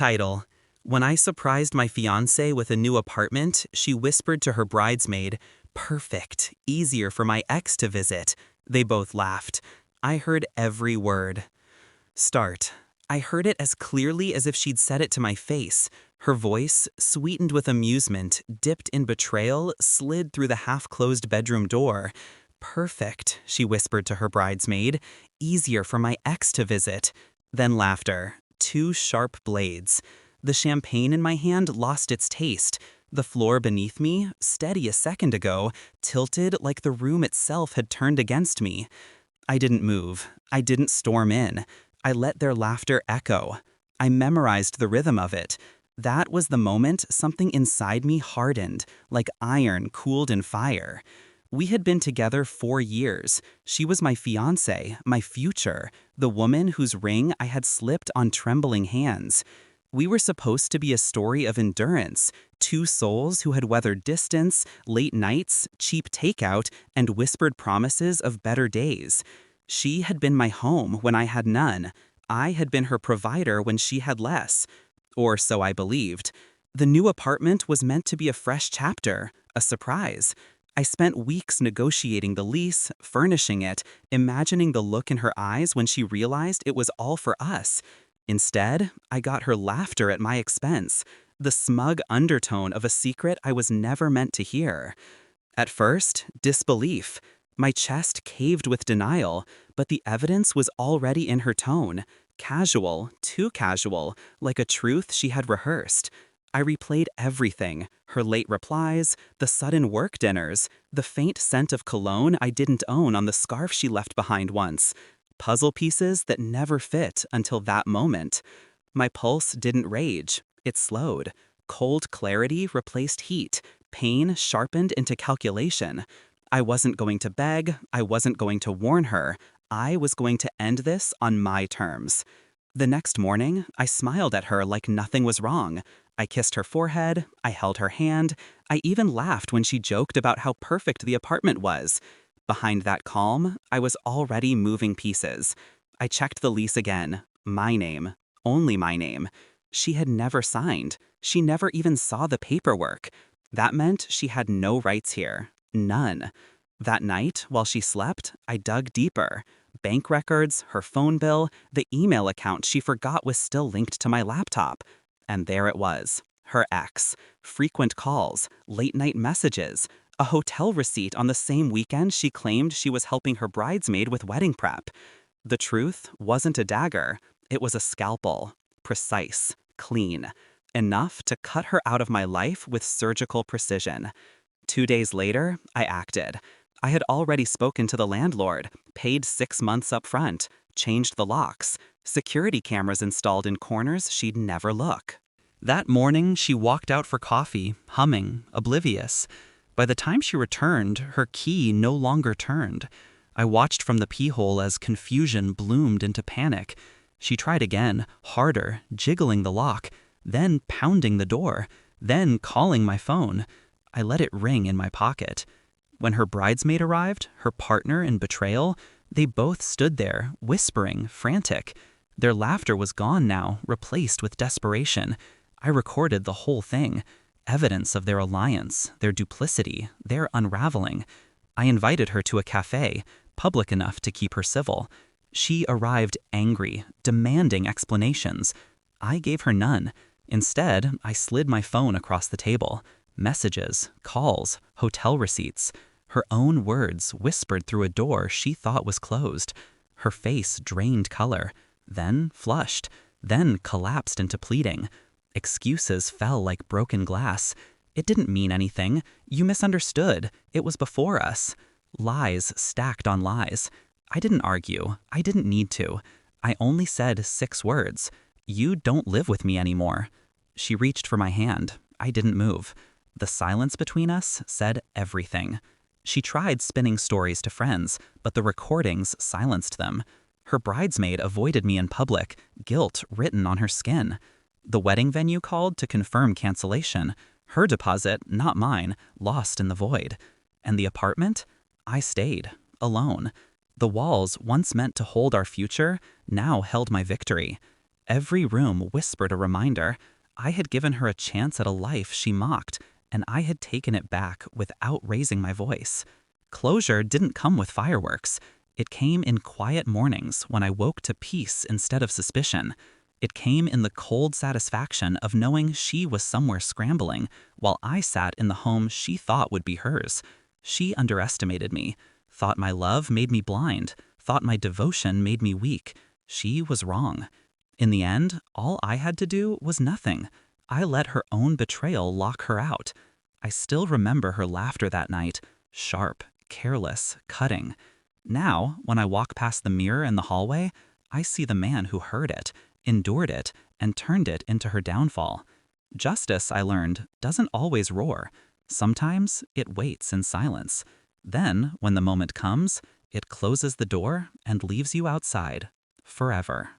Title: When I surprised my fiancée with a new apartment, she whispered to her bridesmaid, "Perfect, easier for my ex to visit." They both laughed. I heard every word. Start: I heard it as clearly as if she'd said it to my face. Her voice, sweetened with amusement, dipped in betrayal, slid through the half-closed bedroom door. "Perfect," she whispered to her bridesmaid. "Easier for my ex to visit." Then laughter. Two sharp blades. The champagne in my hand lost its taste. The floor beneath me, steady a second ago, tilted like the room itself had turned against me. I didn't move. I didn't storm in. I let their laughter echo. I memorized the rhythm of it. That was the moment something inside me hardened, like iron cooled in fire. We had been together 4 years. She was my fiancée, my future, the woman whose ring I had slipped on trembling hands. We were supposed to be a story of endurance, two souls who had weathered distance, late nights, cheap takeout, and whispered promises of better days. She had been my home when I had none. I had been her provider when she had less. Or so I believed. The new apartment was meant to be a fresh chapter, a surprise. I spent weeks negotiating the lease, furnishing it, imagining the look in her eyes when she realized it was all for us. Instead, I got her laughter at my expense, the smug undertone of a secret I was never meant to hear. At first, disbelief. My chest caved with denial, but the evidence was already in her tone. Casual, too casual, like a truth she had rehearsed. I replayed everything, her late replies, the sudden work dinners, the faint scent of cologne I didn't own on the scarf she left behind once. Puzzle pieces that never fit until that moment. My pulse didn't rage, it slowed. Cold clarity replaced heat, pain sharpened into calculation. I wasn't going to beg, I wasn't going to warn her. I was going to end this on my terms. The next morning, I smiled at her like nothing was wrong. I kissed her forehead, I held her hand, I even laughed when she joked about how perfect the apartment was. Behind that calm, I was already moving pieces. I checked the lease again. My name. Only my name. She had never signed. She never even saw the paperwork. That meant she had no rights here. None. That night, while she slept, I dug deeper. Bank records, her phone bill, the email account she forgot was still linked to my laptop. And there it was. Her ex. Frequent calls, late-night messages, a hotel receipt on the same weekend she claimed she was helping her bridesmaid with wedding prep. The truth wasn't a dagger. It was a scalpel. Precise. Clean. Enough to cut her out of my life with surgical precision. 2 days later, I acted. I had already spoken to the landlord, paid 6 months up front, changed the locks, security cameras installed in corners she'd never look. That morning, she walked out for coffee, humming, oblivious. By the time she returned, her key no longer turned. I watched from the peehole as confusion bloomed into panic. She tried again, harder, jiggling the lock, then pounding the door, then calling my phone. I let it ring in my pocket. When her bridesmaid arrived, her partner in betrayal, they both stood there, whispering, frantic. Their laughter was gone now, replaced with desperation. I recorded the whole thing. Evidence of their alliance, their duplicity, their unraveling. I invited her to a cafe, public enough to keep her civil. She arrived angry, demanding explanations. I gave her none. Instead, I slid my phone across the table. Messages, calls, hotel receipts. Her own words whispered through a door she thought was closed. Her face drained color, then flushed, then collapsed into pleading. Excuses fell like broken glass. It didn't mean anything. You misunderstood. It was before us. Lies stacked on lies. I didn't argue. I didn't need to. I only said 6 words. You don't live with me anymore. She reached for my hand. I didn't move. The silence between us said everything. She tried spinning stories to friends, but the recordings silenced them. Her bridesmaid avoided me in public, guilt written on her skin. The wedding venue called to confirm cancellation. Her deposit, not mine, lost in the void. And the apartment? I stayed, alone. The walls, once meant to hold our future, now held my victory. Every room whispered a reminder. I had given her a chance at a life she mocked, and I had taken it back without raising my voice. Closure didn't come with fireworks. It came in quiet mornings when I woke to peace instead of suspicion. It came in the cold satisfaction of knowing she was somewhere scrambling, while I sat in the home she thought would be hers. She underestimated me, thought my love made me blind, thought my devotion made me weak. She was wrong. In the end, all I had to do was nothing. I let her own betrayal lock her out. I still remember her laughter that night, sharp, careless, cutting. Now, when I walk past the mirror in the hallway, I see the man who heard it, endured it, and turned it into her downfall. Justice, I learned, doesn't always roar. Sometimes it waits in silence. Then, when the moment comes, it closes the door and leaves you outside forever.